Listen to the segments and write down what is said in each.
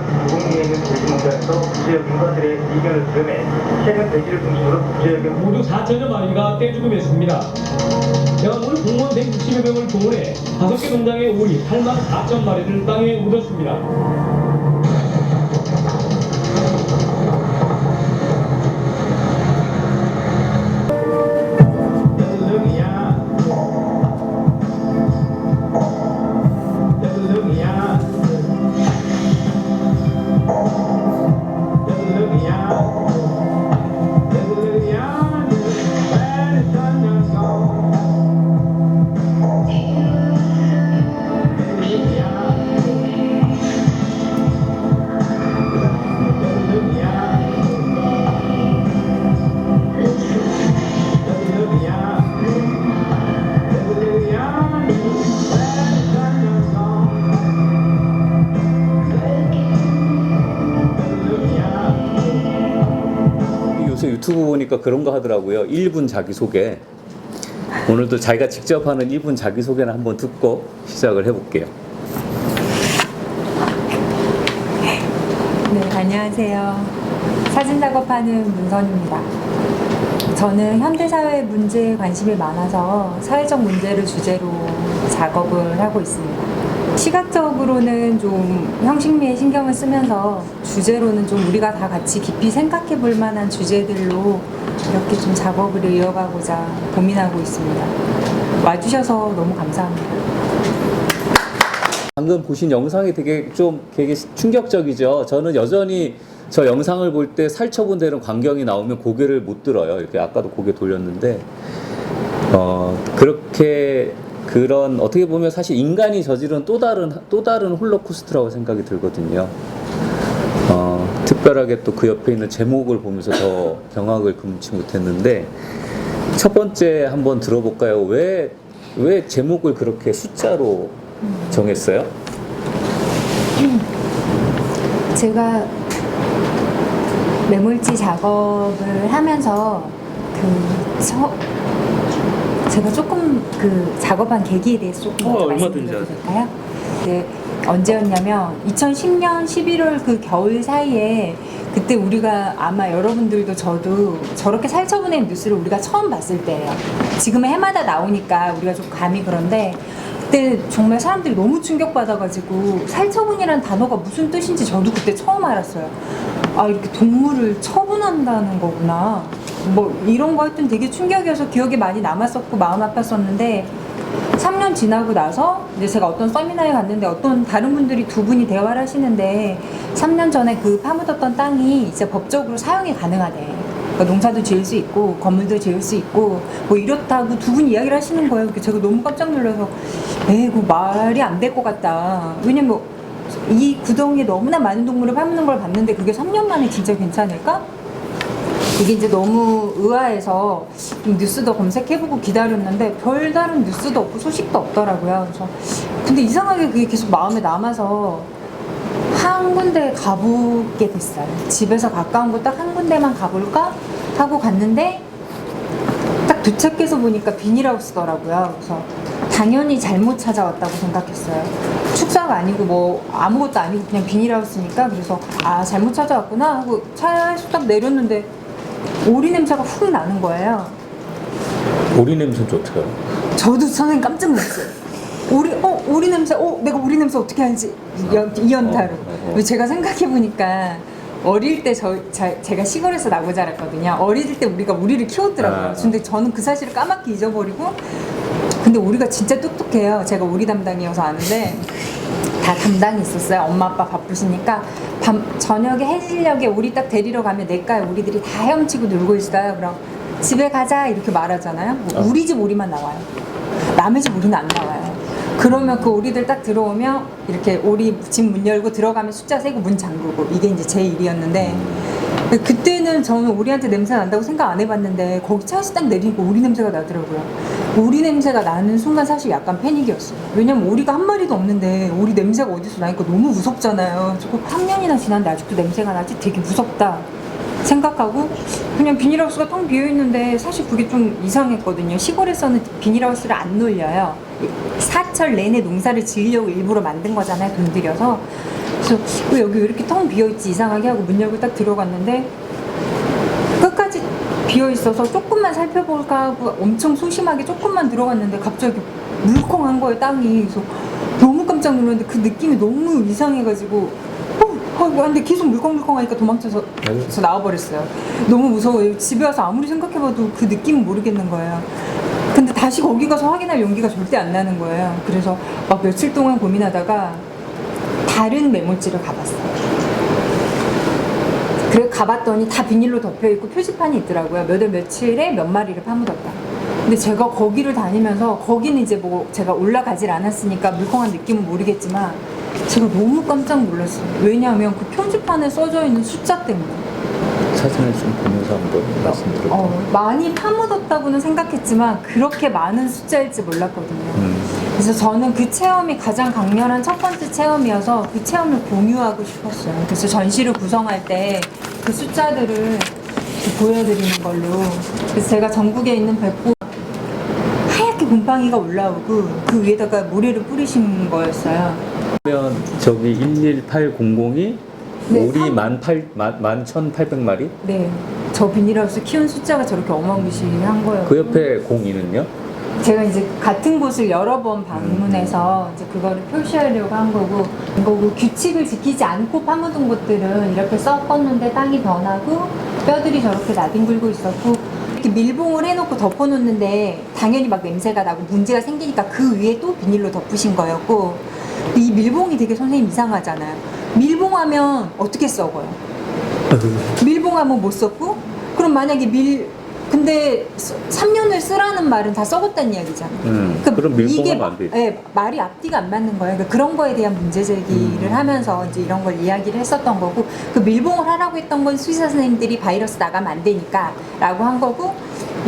무공기에는 대지농장에서 구제역 인가들의 의견을 들음에 최근 대지를 중심으로 구제역의 모두 4천여 마리가 떼죽음했습니다. 대한민국 공무원 160여 명을 동원해 5개 농장의 오리 8만 4천 마리를 땅에 묻었습니다. 요새 유튜브 보니까 그런 거 하더라고요. 1분 자기소개. 오늘도 자기가 직접 하는 1분 자기소개를 한번 듣고 시작을 해볼게요. 네, 안녕하세요. 사진 작업하는 문선입니다. 저는 현대사회 문제에 관심이 많아서 사회적 문제를 주제로 작업을 하고 있습니다. 시각적으로는 좀 형식미에 신경을 쓰면서 주제로는 좀 우리가 다 같이 깊이 생각해 볼 만한 주제들로 이렇게 좀 작업을 이어가고자 고민하고 있습니다. 와주셔서 너무 감사합니다. 방금 보신 영상이 되게 충격적이죠. 저는 여전히 저 영상을 볼 때 살처분 되는 광경이 나오면 고개를 못 들어요. 이렇게 아까도 고개 돌렸는데 그렇게 그런 어떻게 보면 사실 인간이 저지른 또 다른 홀로코스트라고 생각이 들거든요. 특별하게 또 그 옆에 있는 제목을 보면서 더 경악을 금치 못했는데 첫 번째 한번 들어볼까요? 왜 제목을 그렇게 숫자로 정했어요? 제가 매몰지 작업을 하면서 제가 조금 작업한 계기에 대해서 조금 먼저 말씀드려도 될까요? 네, 언제였냐면 2010년 11월 그 겨울 사이에 그때 우리가 아마 여러분들도 저도 저렇게 살처분의 뉴스를 우리가 처음 봤을 때예요. 지금은 해마다 나오니까 우리가 좀 감이 그런데 그때 정말 사람들이 너무 충격받아가지고 살처분이라는 단어가 무슨 뜻인지 저도 그때 처음 알았어요. 아, 이렇게 동물을 처분한다는 거구나. 뭐 이런 거 하여튼 되게 충격이어서 기억에 많이 남았었고 마음 아팠었는데 3년 지나고 나서 이제 제가 어떤 서미나에 갔는데 어떤 다른 분들이 두 분이 대화를 하시는데 3년 전에 그 파묻었던 땅이 이제 법적으로 사용이 가능하대. 그러니까 농사도 지을 수 있고 건물도 지을 수 있고 뭐 이렇다고 두 분이 이야기를 하시는 거예요. 제가 너무 깜짝 놀라서 그 말이 안 될 것 같다. 왜냐면 이 구덩이에 너무나 많은 동물을 파묻는 걸 봤는데 그게 3년 만에 진짜 괜찮을까? 이게 이제 너무 의아해서 뉴스도 검색해보고 기다렸는데 별다른 뉴스도 없고 소식도 없더라고요. 그래서 근데 이상하게 그게 계속 마음에 남아서 한 군데 가보게 됐어요. 집에서 가까운 곳 딱 한 군데만 가볼까 하고 갔는데 딱 도착해서 보니까 비닐하우스더라고요. 그래서 당연히 잘못 찾아왔다고 생각했어요. 축사가 아니고 뭐 아무것도 아니고 그냥 비닐하우스니까 그래서 아 잘못 찾아왔구나 하고 차에서 딱 내렸는데 오리 냄새가 훅 나는 거예요. 오리 냄새는 좋대요. 저도 선생님 깜짝 놀랐어요. 오리 냄새, 내가 오리 냄새 어떻게 하는지 이 연타로. 제가 생각해 보니까 어릴 때 제가 시골에서 나고 자랐거든요. 어릴 때 우리가 오리를 키웠더라고요. 근데 저는 그 사실을 까맣게 잊어버리고 근데 오리가 진짜 똑똑해요. 제가 오리 담당이어서 아는데 다 담당이 있었어요. 엄마 아빠 바쁘시니까 저녁에 해질녘에 오리 딱 데리러 가면 냇가에 오리들이 다 헤엄치고 놀고 있어요. 그럼 집에 가자 이렇게 말하잖아요. 우리 집 오리만 나와요. 남의 집 오리는 안 나와요. 그러면 그 오리들 딱 들어오면 이렇게 오리 집 문 열고 들어가면 숫자 세고 문 잠그고 이게 이제 제 일이었는데 그때는 저는 오리한테 냄새 난다고 생각 안 해봤는데 거기 차에서 딱 내리니까 오리 냄새가 나더라고요. 오리 냄새가 나는 순간 사실 약간 패닉이었어요. 왜냐면 오리가 한 마리도 없는데 오리 냄새가 어디서 나니까 너무 무섭잖아요. 3년이나 지났는데 아직도 냄새가 나지 되게 무섭다 생각하고 그냥 비닐하우스가 텅 비어있는데 사실 그게 좀 이상했거든요. 시골에서는 비닐하우스를 안 놀려요. 사철 내내 농사를 지으려고 일부러 만든 거잖아요. 돈 들여서. 그래서 왜 여기 왜 이렇게 텅 비어있지 이상하게 하고 문 열고 딱 들어갔는데 끝까지 비어있어서 조금만 살펴볼까 하고 엄청 소심하게 조금만 들어갔는데 갑자기 물컹한 거예요, 땅이. 그래서 너무 깜짝 놀랐는데 그 느낌이 너무 이상해가지고 근데 계속 물컹물컹하니까 도망쳐서 나와버렸어요. 너무 무서워요. 집에 와서 아무리 생각해봐도 그 느낌은 모르겠는 거예요. 근데 다시 거기 가서 확인할 용기가 절대 안 나는 거예요. 그래서 막 며칠 동안 고민하다가 다른 매몰지를 가봤어요. 그래 가봤더니 다 비닐로 덮여있고 표지판이 있더라고요. 몇 월 며칠에 몇 마리를 파묻었다. 근데 제가 거기를 다니면서 거기는 이제 뭐 제가 올라가질 않았으니까 물컹한 느낌은 모르겠지만 제가 너무 깜짝 놀랐어요. 왜냐하면 그 표지판에 써져 있는 숫자 때문에. 사진을 좀 보면서 한번 말씀드릴게요. 많이 파묻었다고는 생각했지만 그렇게 많은 숫자일지 몰랐거든요. 그래서 저는 그 체험이 가장 강렬한 첫 번째 체험이어서 그 체험을 공유하고 싶었어요. 그래서 전시를 구성할 때 그 숫자들을 보여드리는 걸로. 그래서 제가 전국에 있는 백보 하얗게 곰팡이가 올라오고 그 위에다가 모래를 뿌리신 거였어요. 그러면 저기 11800이 네, 오리 11,800마리? 네. 저 비닐하우스 키운 숫자가 저렇게 어마무시한 거예요. 그 옆에 02는요? 제가 이제 같은 곳을 여러 번 방문해서 이제 그거를 표시하려고 한 거고, 규칙을 지키지 않고 파묻은 곳들은 이렇게 썩었는데 땅이 변하고 뼈들이 저렇게 나뒹굴고 있었고, 이렇게 밀봉을 해놓고 덮어놓는데 당연히 막 냄새가 나고 문제가 생기니까 그 위에 또 비닐로 덮으신 거였고, 이 밀봉이 되게 선생님 이상하잖아요. 밀봉하면 어떻게 썩어요? 밀봉하면 못 썩고, 그럼 만약에 근데 3년을 쓰라는 말은 다 썩었다는 이야기잖아요. 그럼 밀봉하면 안 되지. 네, 말이 앞뒤가 안 맞는 거예요. 그러니까 그런 거에 대한 문제 제기를 하면서 이제 이런 걸 이야기를 했었던 거고, 그 밀봉을 하라고 했던 건 수의사 선생님들이 바이러스 나가면 안 되니까 라고 한 거고,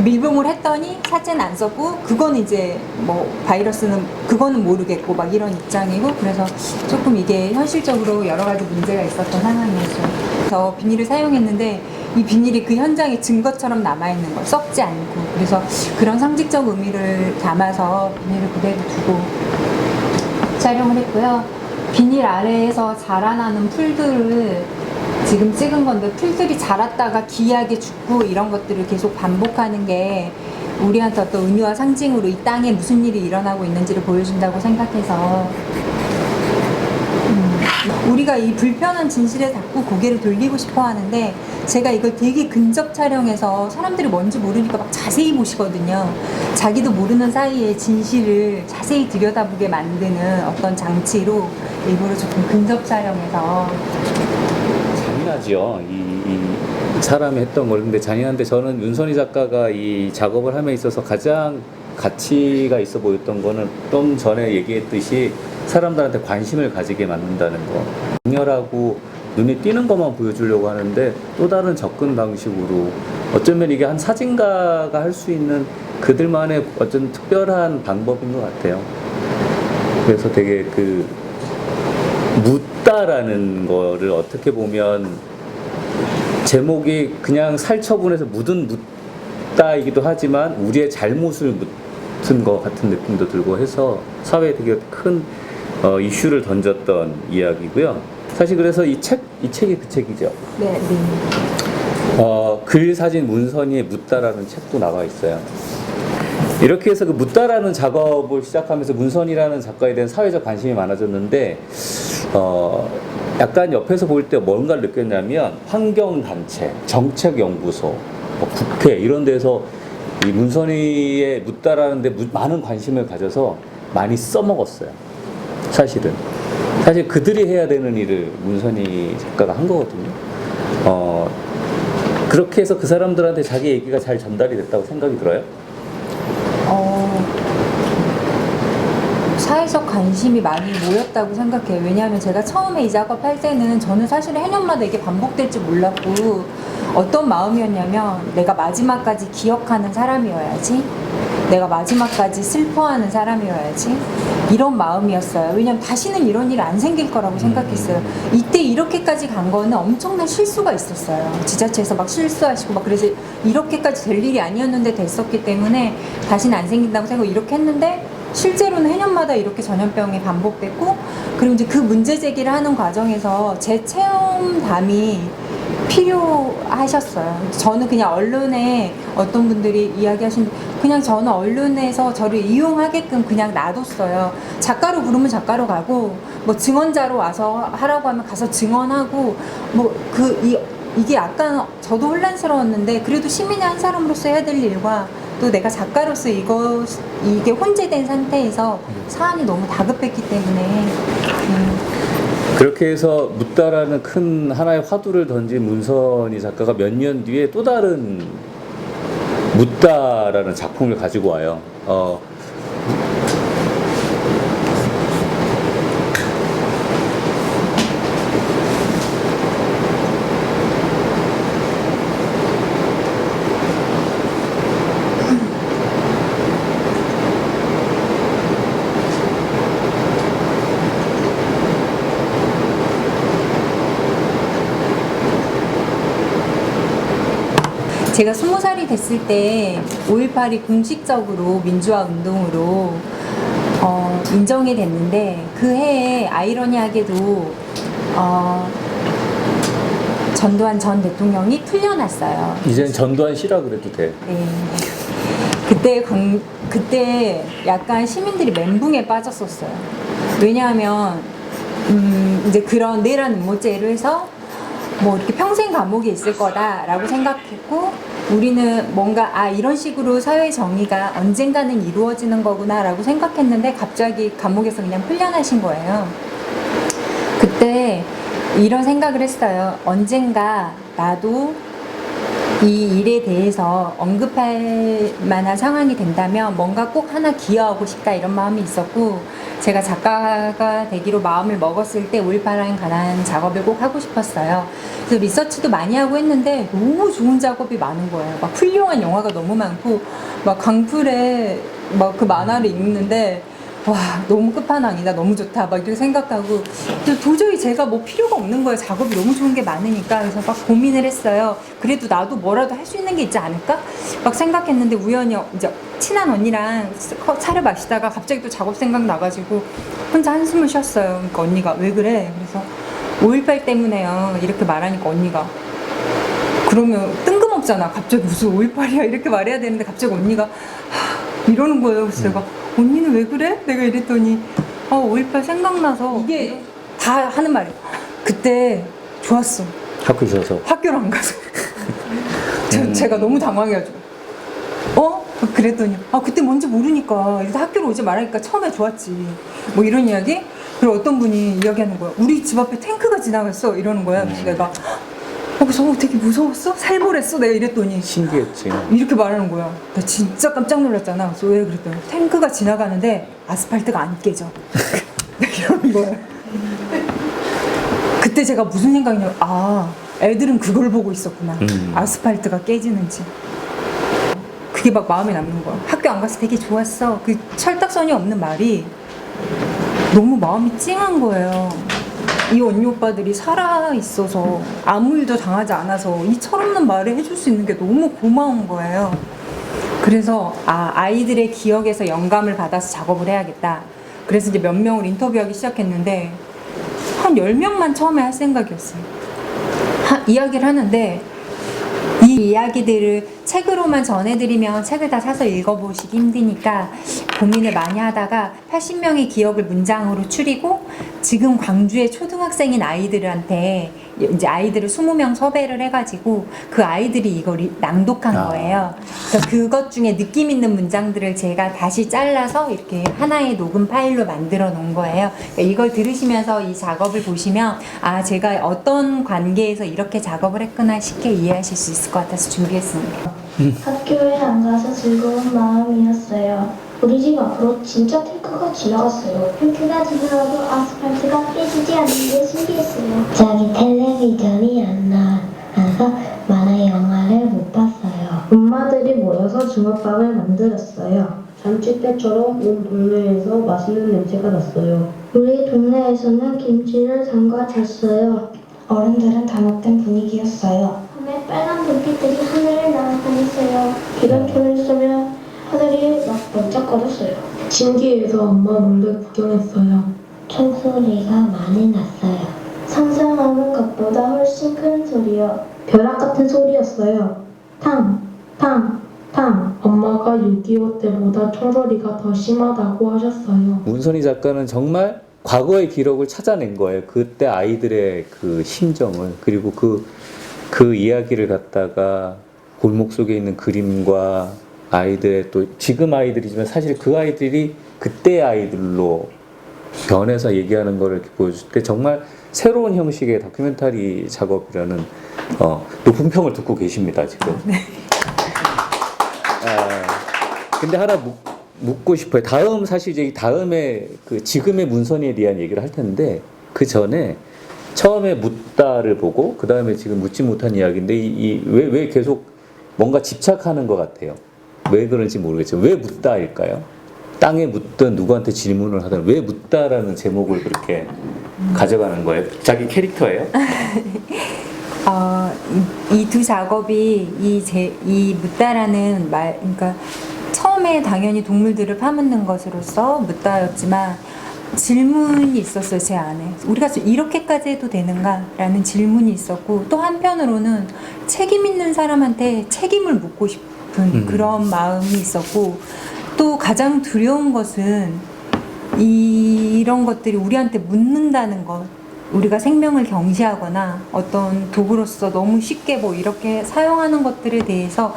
밀봉을 했더니 사제는 안 썼고, 그건 이제 뭐 바이러스는 그거는 모르겠고 막 이런 입장이고, 그래서 조금 이게 현실적으로 여러 가지 문제가 있었던 상황이었어요. 그래서 비닐을 사용했는데 이 비닐이 그 현장의 증거처럼 남아있는 거예요. 썩지 않고. 그래서 그런 상징적 의미를 담아서 비닐을 그대로 두고 촬영을 했고요. 비닐 아래에서 자라나는 풀들을 지금 찍은 건데, 풀들이 자랐다가 기이하게 죽고 이런 것들을 계속 반복하는 게 우리한테 어떤 의미와 상징으로 이 땅에 무슨 일이 일어나고 있는지를 보여준다고 생각해서 우리가 이 불편한 진실에 자꾸 고개를 돌리고 싶어 하는데, 제가 이걸 되게 근접 촬영해서 사람들이 뭔지 모르니까 막 자세히 보시거든요. 자기도 모르는 사이에 진실을 자세히 들여다보게 만드는 어떤 장치로 일부러 조금 근접 촬영해서. 잔인하죠. 이 사람이 했던 걸. 근데 잔인한데 저는 윤선희 작가가 이 작업을 함에 있어서 가장 가치가 있어 보였던 거는 좀 전에 얘기했듯이 사람들한테 관심을 가지게 만든다는 거. 강렬하고 눈에 띄는 것만 보여주려고 하는데 또 다른 접근 방식으로, 어쩌면 이게 한 사진가가 할 수 있는 그들만의 어떤 특별한 방법인 것 같아요. 그래서 되게 그 묻다라는 거를 어떻게 보면 제목이 그냥 살처분해서 묻은 묻다이기도 하지만 우리의 잘못을 묻은 것 같은 느낌도 들고 해서 사회에 되게 큰 이슈를 던졌던 이야기고요. 사실 그래서 이 책이 그 책이죠. 네. 글, 사진, 문선이의 묻다라는 책도 나와 있어요. 이렇게 해서 그 묻다라는 작업을 시작하면서 문선이라는 작가에 대한 사회적 관심이 많아졌는데, 약간 옆에서 볼 때 뭔가를 느꼈냐면 환경단체, 정책연구소, 국회 이런 데서 이 문선이의 묻다라는 데 많은 관심을 가져서 많이 써먹었어요. 사실 그들이 해야 되는 일을 문선이 작가가 한 거거든요. 그렇게 해서 그 사람들한테 자기 얘기가 잘 전달이 됐다고 생각이 들어요? 사회적 관심이 많이 모였다고 생각해요. 왜냐하면 제가 처음에 이 작업할 때는 저는 사실 해년마다 이게 반복될지 몰랐고, 어떤 마음이었냐면 내가 마지막까지 기억하는 사람이어야지, 내가 마지막까지 슬퍼하는 사람이어야지, 이런 마음이었어요. 왜냐면 다시는 이런 일이 안 생길 거라고 생각했어요. 이때 이렇게까지 간 거는 엄청난 실수가 있었어요. 지자체에서 막 실수하시고 막, 그래서 이렇게까지 될 일이 아니었는데 됐었기 때문에 다시는 안 생긴다고 생각하고 이렇게 했는데, 실제로는 해년마다 이렇게 전염병이 반복됐고, 그리고 이제 그 문제 제기를 하는 과정에서 제 체험담이 필요하셨어요. 저는 그냥 언론에 어떤 분들이 이야기하신, 그냥 저는 언론에서 저를 이용하게끔 그냥 놔뒀어요. 작가로 부르면 작가로 가고, 뭐 증언자로 와서 하라고 하면 가서 증언하고, 이게 약간 저도 혼란스러웠는데, 그래도 시민의 한 사람으로서 해야 될 일과 또 내가 작가로서 이게 혼재된 상태에서 사안이 너무 다급했기 때문에 그렇게 해서 묻다라는 큰 하나의 화두를 던진 문선희 작가가 몇 년 뒤에 또 다른 묻다라는 작품을 가지고 와요. 제가 20살이 됐을 때 5.18이 공식적으로 민주화 운동으로 인정이 됐는데, 그 해에 아이러니하게도 전두환 전 대통령이 풀려났어요. 이제는 전두환 씨라 그래도 돼. 네. 그때 약간 시민들이 멘붕에 빠졌었어요. 왜냐하면 이제 그런 내란 음모죄로 해서 뭐 이렇게 평생 감옥에 있을 거다라고 생각했고, 우리는 뭔가 이런 식으로 사회 정의가 언젠가는 이루어지는 거구나라고 생각했는데, 갑자기 감옥에서 그냥 풀려나신 거예요. 그때 이런 생각을 했어요. 언젠가 나도 이 일에 대해서 언급할 만한 상황이 된다면 뭔가 꼭 하나 기여하고 싶다, 이런 마음이 있었고, 제가 작가가 되기로 마음을 먹었을 때 5.18에 관한 작업을 꼭 하고 싶었어요. 그래서 리서치도 많이 하고 했는데 너무 좋은 작업이 많은 거예요. 막 훌륭한 영화가 너무 많고, 막 강풀에 막 그 만화를 읽는데 와, 너무 끝판왕이다, 너무 좋다, 막 이렇게 생각하고, 도저히 제가 뭐 필요가 없는 거예요. 작업이 너무 좋은 게 많으니까. 그래서 막 고민을 했어요. 그래도 나도 뭐라도 할 수 있는 게 있지 않을까? 막 생각했는데, 우연히 이제 친한 언니랑 차를 마시다가 갑자기 또 작업 생각 나가지고 혼자 한숨을 쉬었어요. 그러니까 언니가 왜 그래? 그래서 5.18 때문에요, 이렇게 말하니까 언니가, 그러면 뜬금없잖아. 갑자기 무슨 5.18이야 이렇게 말해야 되는데 갑자기 언니가 이러는 거예요. 그래서 제가 언니는 왜 그래? 내가 이랬더니 5.18 생각나서, 이게 다 하는 말이에요. 그때 좋았어. 학교 있어서. 학교를 안 가서. 제가 너무 당황해가지고 그랬더니 그때 뭔지 모르니까 일단 학교로 오지 말라니까 처음에 좋았지, 뭐 이런 이야기. 그리고 어떤 분이 이야기하는 거야. 우리 집 앞에 탱크가 지나갔어, 이러는 거야. 그래서 내가 그래서 되게 무서웠어? 살벌했어? 내가 이랬더니 신기했지. 이렇게 말하는 거야. 나 진짜 깜짝 놀랐잖아. 그래서 왜 그랬더니 탱크가 지나가는데 아스팔트가 안 깨져. 이러는 거야. 그때 제가 무슨 생각이냐면, 애들은 그걸 보고 있었구나. 아스팔트가 깨지는지. 그게 막 마음에 남는 거야. 학교 안 가서 되게 좋았어. 그 철딱선이 없는 말이 너무 마음이 찡한 거예요. 이 언니 오빠들이 살아있어서 아무 일도 당하지 않아서 이 철없는 말을 해줄 수 있는 게 너무 고마운 거예요. 그래서 아이들의 기억에서 영감을 받아서 작업을 해야겠다. 그래서 이제 몇 명을 인터뷰하기 시작했는데 한 10명만 처음에 할 생각이었어요. 이야기를 하는데 이 이야기들을 책으로만 전해드리면 책을 다 사서 읽어보시기 힘드니까 고민을 많이 하다가 80명의 기억을 문장으로 추리고, 지금 광주의 초등학생인 아이들한테 이제 아이들을 20명 섭외를 해가지고 그 아이들이 이걸 낭독한 거예요. 그래서 그것 중에 느낌 있는 문장들을 제가 다시 잘라서 이렇게 하나의 녹음 파일로 만들어 놓은 거예요. 그러니까 이걸 들으시면서 이 작업을 보시면 제가 어떤 관계에서 이렇게 작업을 했구나 쉽게 이해하실 수 있을 것 같아서 준비했습니다. 학교에 안 가서 즐거운 마음이었어요. 우리 집 앞으로 진짜 탱크가 지나갔어요. 탱크가 지나가도 아스팔트가 깨지지 않는 게 신기했어요. 갑자기 텔레비전이 안 나와서 만화 영화를 못 봤어요. 엄마들이 모여서 주먹밥을 만들었어요. 잔치 때처럼 온 동네에서 맛있는 냄새가 났어요. 우리 동네에서는 김치를 담가줬어요. 어른들은 단합된 분위기였어요. 밤에 빨간 불빛들이 하늘을 날아다녔어요. 기관총을 쏘며 하늘이 막 번쩍거렸어요. 신기해서 엄마 몰래 구경했어요. 총소리가 많이 났어요. 상상하는 것보다 훨씬 큰 소리요. 벼락 같은 소리였어요. 탕, 탕, 탕. 엄마가 6.25 때보다 총소리가 더 심하다고 하셨어요. 문선희 작가는 정말 과거의 기록을 찾아낸 거예요. 그때 아이들의 그 심정을. 그리고 그 이야기를 갖다가 골목 속에 있는 그림과 아이들의 또 지금 아이들이지만 사실 그 아이들이 그때 아이들로 변해서 얘기하는 거를 이렇게 보여줄 때 정말 새로운 형식의 다큐멘터리 작업이라는 높은 평을 듣고 계십니다, 지금. 네. 근데 하나 묻고 싶어요. 사실 이제 다음에 그 지금의 문선희에 대한 얘기를 할 텐데 그 전에 처음에 묻다를 보고 그 다음에 지금 묻지 못한 이야기인데 왜 계속 뭔가 집착하는 것 같아요. 왜 그런지 모르겠지만 왜 묻다일까요? 땅에 묻든 누구한테 질문을 하든 왜 묻다라는 제목을 그렇게 가져가는 거예요? 자기 캐릭터예요? 이 두 작업이 이 묻다라는 말, 그러니까 처음에 당연히 동물들을 파묻는 것으로서 묻다였지만 질문이 있었어요, 제 안에. 우리가 이렇게까지 해도 되는가라는 질문이 있었고, 또 한편으로는 책임 있는 사람한테 책임을 묻고 싶은 그런 마음이 있었고, 또 가장 두려운 것은 이런 것들이 우리한테 묻는다는 것. 우리가 생명을 경시하거나 어떤 도구로서 너무 쉽게 뭐 이렇게 사용하는 것들에 대해서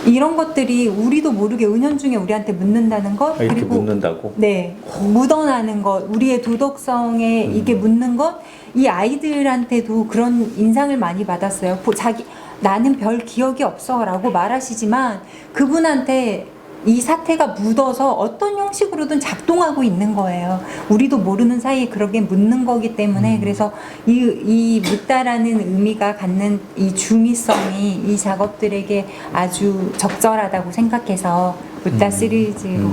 이런 것들이 우리도 모르게 은연중에 우리한테 묻는다는 것, 이렇게 그리고 묻는다고? 네, 묻어나는 것, 우리의 도덕성에 이게 묻는 것, 이 아이들한테도 그런 인상을 많이 받았어요. 나는 별 기억이 없어라고 말하시지만 그분한테 이 사태가 묻어서 어떤 형식으로든 작동하고 있는 거예요. 우리도 모르는 사이에 그렇게 묻는 거기 때문에 그래서 이 묻다라는 의미가 갖는 이 중의성이 이 작업들에게 아주 적절하다고 생각해서 묻다 시리즈로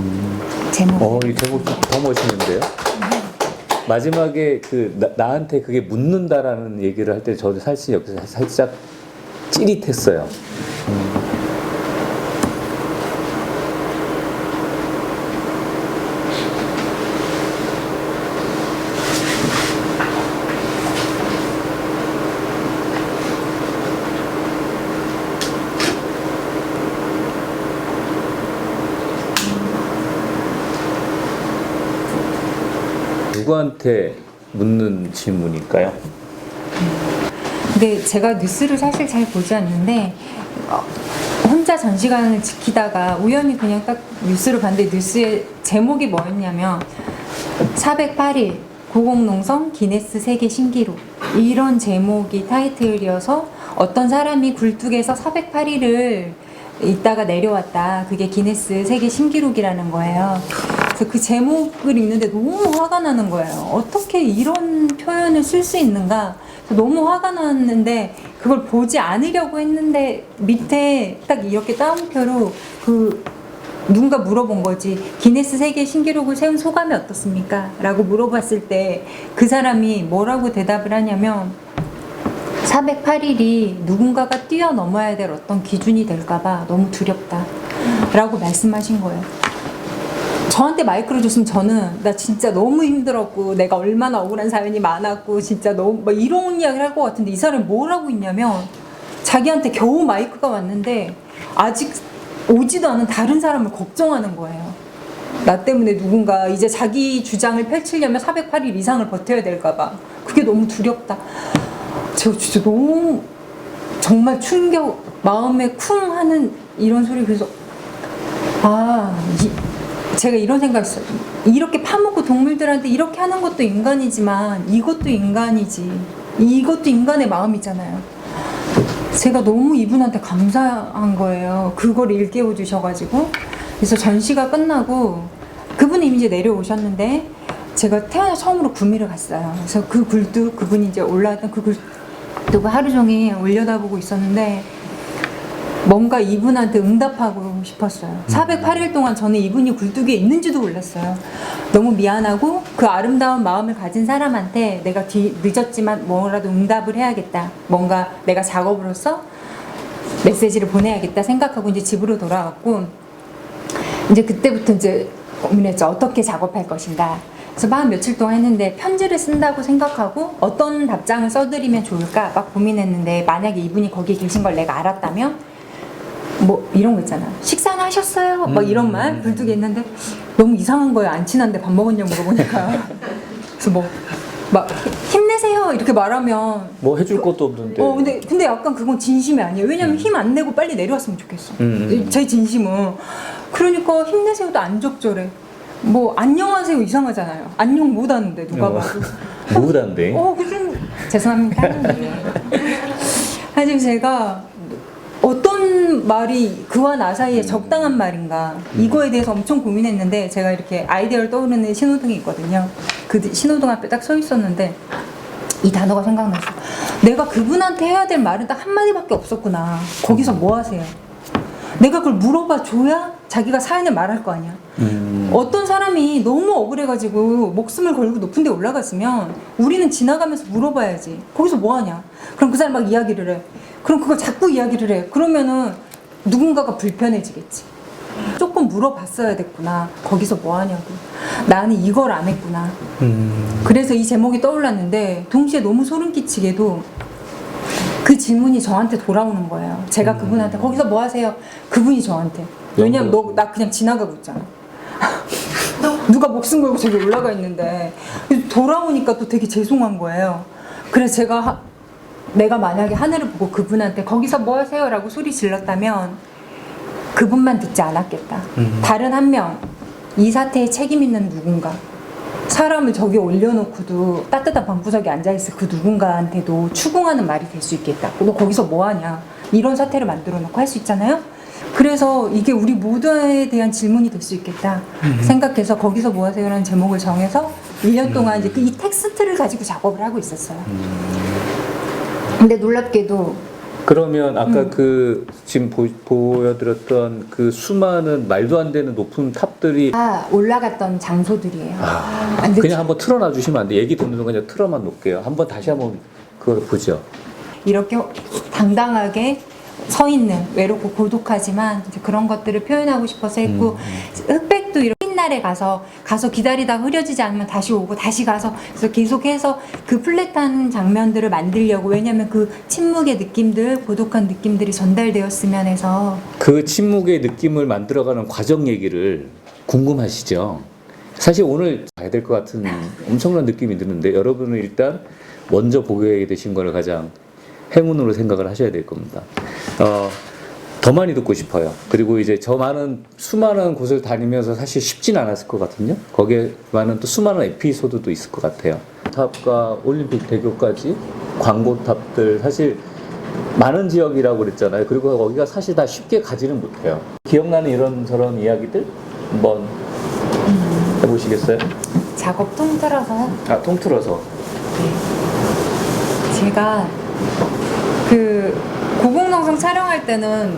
제목을 이 제목 더 멋있는데요? 마지막에 나한테 그게 묻는다라는 얘기를 할 때 저도 사실 여기서 살짝 찌릿했어요. 누구한테 묻는 질문일까요? 근데 제가 뉴스를 사실 잘 보지 않는데 혼자 전시관을 지키다가 우연히 그냥 딱 뉴스를 봤는데 뉴스의 제목이 뭐였냐면 408일 고공농성 기네스 세계 신기록 이런 제목이 타이틀이어서 어떤 사람이 굴뚝에서 408일을 있다가 내려왔다. 그게 기네스 세계 신기록이라는 거예요. 그래서 그 제목을 읽는데 너무 화가 나는 거예요. 어떻게 이런 표현을 쓸 수 있는가? 너무 화가 났는데 그걸 보지 않으려고 했는데 밑에 딱 이렇게 따옴표로 누군가 물어본 거지. 기네스 세계 신기록을 세운 소감이 어떻습니까? 라고 물어봤을 때 그 사람이 뭐라고 대답을 하냐면 408일이 누군가가 뛰어넘어야 될 어떤 기준이 될까봐 너무 두렵다 라고 말씀하신 거예요. 저한테 마이크를 줬으면 저는 나 진짜 너무 힘들었고 내가 얼마나 억울한 사연이 많았고 진짜 너무 막 이런 이야기를 할 것 같은데 이 사람이 뭘 하고 있냐면 자기한테 겨우 마이크가 왔는데 아직 오지도 않은 다른 사람을 걱정하는 거예요. 나 때문에 누군가 이제 자기 주장을 펼치려면 408일 이상을 버텨야 될까봐 그게 너무 두렵다. 제가 진짜 너무 정말 충격, 마음에 쿵 하는 이런 소리. 그래서 제가 이런 생각했어요. 이렇게 파먹고 동물들한테 이렇게 하는 것도 인간이지만 이것도 인간이지. 이것도 인간의 마음이잖아요. 제가 너무 이분한테 감사한 거예요. 그걸 일깨워 주셔가지고. 그래서 전시가 끝나고 그분이 이제 내려오셨는데 제가 태어나서 처음으로 구미를 갔어요. 그래서 그 굴뚝, 그분이 이제 올라왔던 그 굴뚝을 하루 종일 올려다보고 있었는데 뭔가 이분한테 응답하고 싶었어요. 408일 동안 저는 이분이 굴뚝에 있는지도 몰랐어요. 너무 미안하고 그 아름다운 마음을 가진 사람한테 내가 늦었지만 뭐라도 응답을 해야겠다. 뭔가 내가 작업으로서 메시지를 보내야겠다 생각하고 이제 집으로 돌아왔고 이제 그때부터 이제 고민했죠. 어떻게 작업할 것인가. 그래서 막 며칠 동안 했는데 편지를 쓴다고 생각하고 어떤 답장을 써드리면 좋을까 막 고민했는데 만약에 이분이 거기 계신 걸 내가 알았다면 뭐 이런 거 있잖아. 식사는 하셨어요? 막 이런 말 불뚝이 했는데 너무 이상한 거예요. 안 친한데 밥 먹었냐고 물어보니까. 그래서 뭐 막 힘내세요 이렇게 말하면 뭐 해줄 것도 없는데. 근데 약간 그건 진심이 아니에요. 왜냐면 힘 안 내고 빨리 내려왔으면 좋겠어. 제 진심은. 그러니까 힘내세요도 안 적절해. 뭐 안녕하세요 이상하잖아요. 안녕 못 하는데 누가 봐도. 못한데. 좀 죄송합니다. 사실 제가 어떤 말이 그와 나 사이에 적당한 말인가 이거에 대해서 엄청 고민했는데 제가 이렇게 아이디어를 떠오르는 신호등이 있거든요. 그 신호등 앞에 딱 서 있었는데 이 단어가 생각났어. 내가 그분한테 해야 될 말은 딱 한마디밖에 없었구나. 거기서 뭐 하세요? 내가 그걸 물어봐 줘야 자기가 사연을 말할 거 아니야. 어떤 사람이 너무 억울해가지고 목숨을 걸고 높은 데 올라갔으면 우리는 지나가면서 물어봐야지. 거기서 뭐 하냐? 그럼 그 사람 막 이야기를 해. 그럼 그걸 자꾸 이야기를 해. 그러면은 누군가가 불편해지겠지. 조금 물어봤어야 됐구나. 거기서 뭐 하냐고. 나는 이걸 안 했구나. 그래서 이 제목이 떠올랐는데 동시에 너무 소름 끼치게도 그 질문이 저한테 돌아오는 거예요. 제가 그분한테 거기서 뭐 하세요? 그분이 저한테. 왜냐면 나 그냥 지나가고 있잖아. 누가 목숨 걸고 저기 올라가 있는데 돌아오니까 또 되게 죄송한 거예요. 그래서 내가 만약에 하늘을 보고 그분한테 거기서 뭐 하세요? 라고 소리 질렀다면 그분만 듣지 않았겠다. 다른 한 명, 이 사태에 책임 있는 누군가, 사람을 저기 올려놓고도 따뜻한 방구석에 앉아있을 그 누군가한테도 추궁하는 말이 될 수 있겠다. 너 거기서 뭐 하냐? 이런 사태를 만들어 놓고 할 수 있잖아요? 그래서 이게 우리 모두에 대한 질문이 될 수 있겠다 생각해서 거기서 뭐 하세요? 라는 제목을 정해서 1년 동안 이제 이 텍스트를 가지고 작업을 하고 있었어요. 근데 놀랍게도 그러면 아까 그 지금 보여드렸던 그 수많은 말도 안 되는 높은 탑들이 다 올라갔던 장소들이에요. 근데 그냥 한번 틀어놔 주시면 안 돼? 얘기 듣는 동안 그냥 틀어만 놓을게요. 한번 다시 한번 그걸 보죠. 이렇게 당당하게 서 있는 외롭고 고독하지만 이제 그런 것들을 표현하고 싶어서 했고 흑백도 이렇게 흰 날에 가서 기다리다가 흐려지지 않으면 다시 오고 다시 가서 그래서 계속해서 그 플랫한 장면들을 만들려고 왜냐면 그 침묵의 느낌들 고독한 느낌들이 전달되었으면 해서 그 침묵의 느낌을 만들어가는 과정 얘기를 궁금하시죠? 사실 오늘 봐야 될 것 같은 엄청난 느낌이 드는데 여러분은 일단 먼저 보게 되신 거를 가장 행운으로 생각을 하셔야 될 겁니다. 더 많이 듣고 싶어요. 그리고 이제 수많은 곳을 다니면서 사실 쉽진 않았을 것 같거든요. 거기에 많은 또 수많은 에피소드도 있을 것 같아요. 탑과 올림픽 대교까지 광고탑들 사실 많은 지역이라고 그랬잖아요. 그리고 거기가 사실 다 쉽게 가지는 못해요. 기억나는 이런저런 이야기들 한번 해보시겠어요? 작업 통틀어서 통틀어서. 제가 그 고공농성 촬영할 때는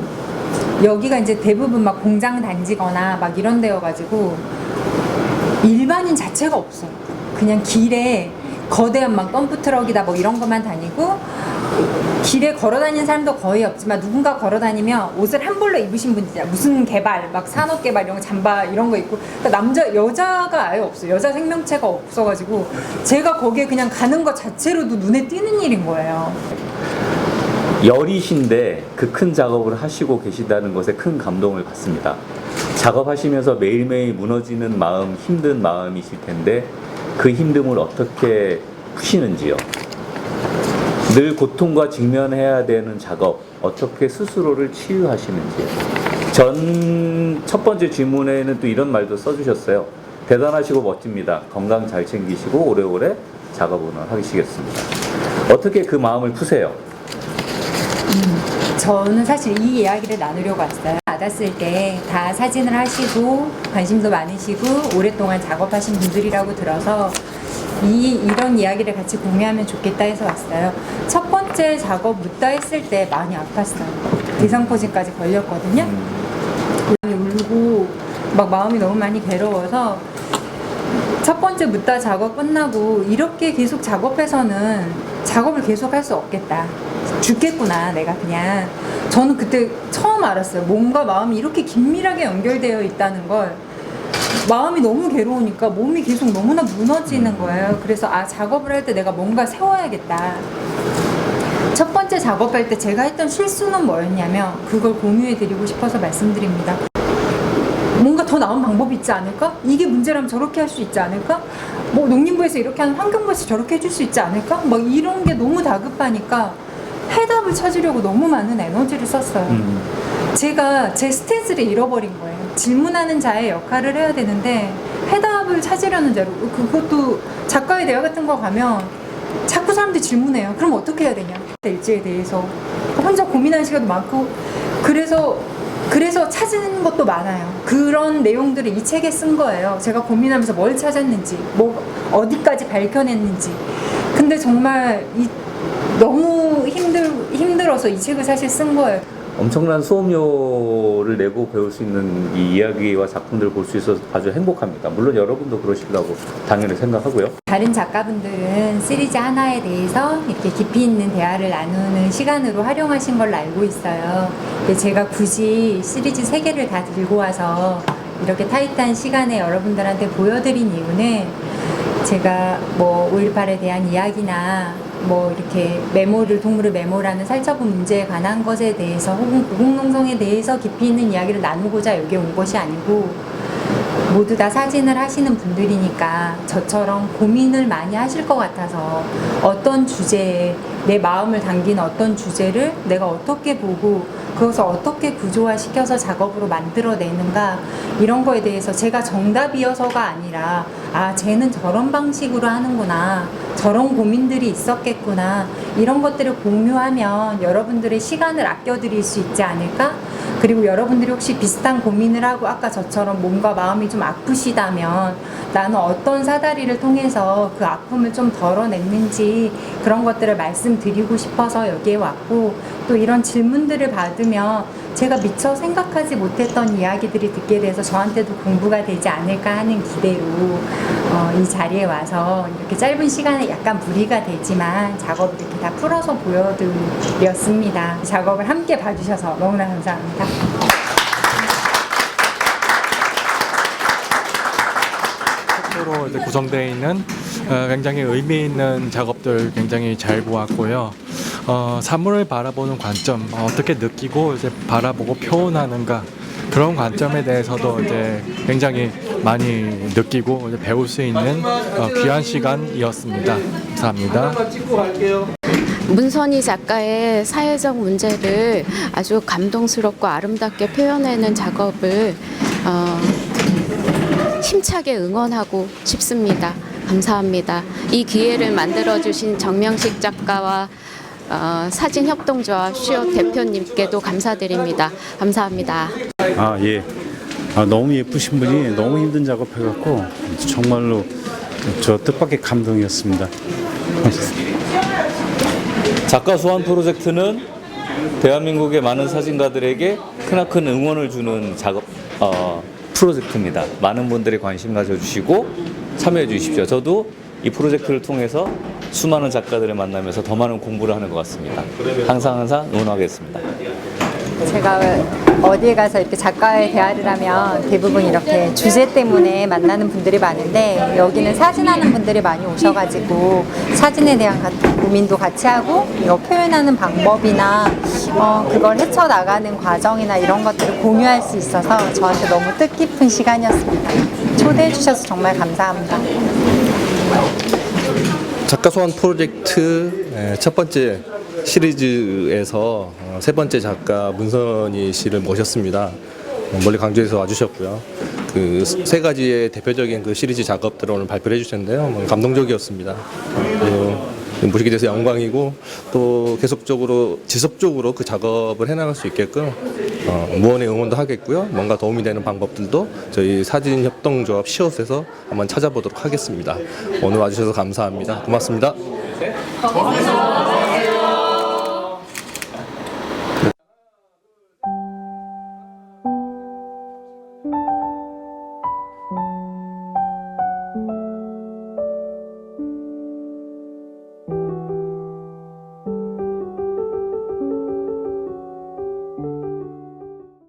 여기가 이제 대부분 막 공장 단지거나 막 이런 데여가지고 일반인 자체가 없어요. 그냥 길에 거대한 막 덤프트럭이다 뭐 이런 것만 다니고 길에 걸어다니는 사람도 거의 없지만 누군가 걸어다니면 옷을 한 벌로 입으신 분이잖아. 무슨 개발, 막 산업개발 이런 거 잠바 이런 거 입고 그러니까 여자가 아예 없어요. 여자 생명체가 없어가지고 제가 거기에 그냥 가는 것 자체로도 눈에 띄는 일인 거예요. 열이신데 그 큰 작업을 하시고 계시다는 것에 큰 감동을 받습니다. 작업하시면서 매일매일 무너지는 마음, 힘든 마음이실 텐데 그 힘듦을 어떻게 푸시는지요? 늘 고통과 직면해야 되는 작업, 어떻게 스스로를 치유하시는지요? 첫 번째 질문에는 또 이런 말도 써주셨어요. 대단하시고 멋집니다. 건강 잘 챙기시고 오래오래 작업을 하시겠습니다. 어떻게 그 마음을 푸세요? 저는 사실 이 이야기를 나누려고 왔어요. 받았을 때 다 사진을 하시고 관심도 많으시고 오랫동안 작업하신 분들이라고 들어서 이런 이야기를 같이 공유하면 좋겠다 해서 왔어요. 첫 번째 작업 묻다 했을 때 많이 아팠어요. 대상포진까지 걸렸거든요. 많이 울고 막 마음이 너무 많이 괴로워서 첫 번째 묻다 작업 끝나고 이렇게 계속 작업해서는 작업을 계속 할 수 없겠다. 죽겠구나 내가 그냥. 저는 그때 처음 알았어요. 몸과 마음이 이렇게 긴밀하게 연결되어 있다는 걸. 마음이 너무 괴로우니까 몸이 계속 너무나 무너지는 거예요. 그래서 작업을 할 때 내가 뭔가 세워야겠다. 첫 번째 작업할 때 제가 했던 실수는 뭐였냐면 그걸 공유해드리고 싶어서 말씀드립니다. 뭔가 더 나은 방법이 있지 않을까? 이게 문제라면 저렇게 할 수 있지 않을까? 뭐 농림부에서 이렇게 하는 환경부에서 저렇게 해줄 수 있지 않을까? 막 이런 게 너무 다급하니까 해답을 찾으려고 너무 많은 에너지를 썼어요. 제가 제 스탠스를 잃어버린 거예요. 질문하는 자의 역할을 해야 되는데 해답을 찾으려는 자로. 그것도 작가의 대화 같은 거 가면 자꾸 사람들이 질문해요. 그럼 어떻게 해야 되냐? 일지에 대해서 혼자 고민하는 시간도 많고 그래서 찾는 것도 많아요. 그런 내용들을 이 책에 쓴 거예요. 제가 고민하면서 뭘 찾았는지, 뭐 어디까지 밝혀냈는지. 근데 정말 너무 힘들어서 이 책을 사실 쓴 거예요. 엄청난 수업료를 내고 배울 수 있는 이 이야기와 작품들을 볼 수 있어서 아주 행복합니다. 물론 여러분도 그러시리라고 당연히 생각하고요. 다른 작가분들은 시리즈 하나에 대해서 이렇게 깊이 있는 대화를 나누는 시간으로 활용하신 걸로 알고 있어요. 근데 제가 굳이 시리즈 3개를 다 들고 와서 이렇게 타이트한 시간에 여러분들한테 보여드린 이유는 제가 뭐 5.18에 대한 이야기나 뭐 이렇게 동물을 메모라는 살처분 문제에 관한 것에 대해서 혹은 고공농성에 대해서 깊이 있는 이야기를 나누고자 여기 온 것이 아니고 모두 다 사진을 하시는 분들이니까 저처럼 고민을 많이 하실 것 같아서 어떤 주제에 내 마음을 담긴 어떤 주제를 내가 어떻게 보고 그것을 어떻게 구조화시켜서 작업으로 만들어내는가 이런 거에 대해서 제가 정답이어서가 아니라 쟤는 저런 방식으로 하는구나 저런 고민들이 있었겠구나 이런 것들을 공유하면 여러분들의 시간을 아껴드릴 수 있지 않을까? 그리고 여러분들이 혹시 비슷한 고민을 하고 아까 저처럼 몸과 마음이 좀 아프시다면 나는 어떤 사다리를 통해서 그 아픔을 좀 덜어냈는지 그런 것들을 말씀드리고 싶어서 여기에 왔고 또 이런 질문들을 받으면 제가 미처 생각하지 못했던 이야기들이 듣게 돼서 저한테도 공부가 되지 않을까 하는 기대로 이 자리에 와서 이렇게 짧은 시간에 약간 무리가 되지만 작업을 이렇게 다 풀어서 보여드렸습니다. 작업을 함께 봐주셔서 너무나 감사합니다. 로 이제 구성되어 있는 굉장히 의미 있는 작업들 굉장히 잘 보았고요. 사물을 바라보는 관점, 어떻게 느끼고 이제 바라보고 표현하는가 그런 관점에 대해서도 이제 굉장히 많이 느끼고 이제 배울 수 있는 귀한 시간이었습니다. 감사합니다. 문선희 작가의 사회적 문제를 아주 감동스럽고 아름답게 표현해낸 작업을 힘차게 응원하고 싶습니다. 감사합니다. 이 기회를 만들어주신 정명식 작가와 사진협동조합 시옷 대표님께도 감사드립니다. 감사합니다. 예. 너무 예쁘신 분이 너무 힘든 작업해갖고 정말로 저 뜻밖의 감동이었습니다. 작가 소환 프로젝트는 대한민국의 많은 사진가들에게 크나큰 응원을 주는 작업 프로젝트입니다. 많은 분들이 관심 가져주시고 참여해 주십시오. 저도 이 프로젝트를 통해서 수많은 작가들을 만나면서 더 많은 공부를 하는 것 같습니다. 항상 응원하겠습니다. 제가 어디에 가서 이렇게 작가의 대화를 하면 대부분 이렇게 주제 때문에 만나는 분들이 많은데 여기는 사진하는 분들이 많이 오셔가지고 사진에 대한 고민도 같이 하고 이거 표현하는 방법이나 그걸 헤쳐나가는 과정이나 이런 것들을 공유할 수 있어서 저한테 너무 뜻깊은 시간이었습니다. 초대해 주셔서 정말 감사합니다. 작가 소환 프로젝트 첫 번째 시리즈에서 세 번째 작가 문선희 씨를 모셨습니다. 멀리 광주에서 와주셨고요. 그 세 가지의 대표적인 그 시리즈 작업들을 오늘 발표를 해주셨는데요. 감동적이었습니다. 모시게 돼서 영광이고 또 계속적으로 지속적으로 그 작업을 해나갈 수 있게끔 무언의 응원도 하겠고요. 뭔가 도움이 되는 방법들도 저희 사진협동조합 시옷에서 한번 찾아보도록 하겠습니다. 오늘 와주셔서 감사합니다. 고맙습니다.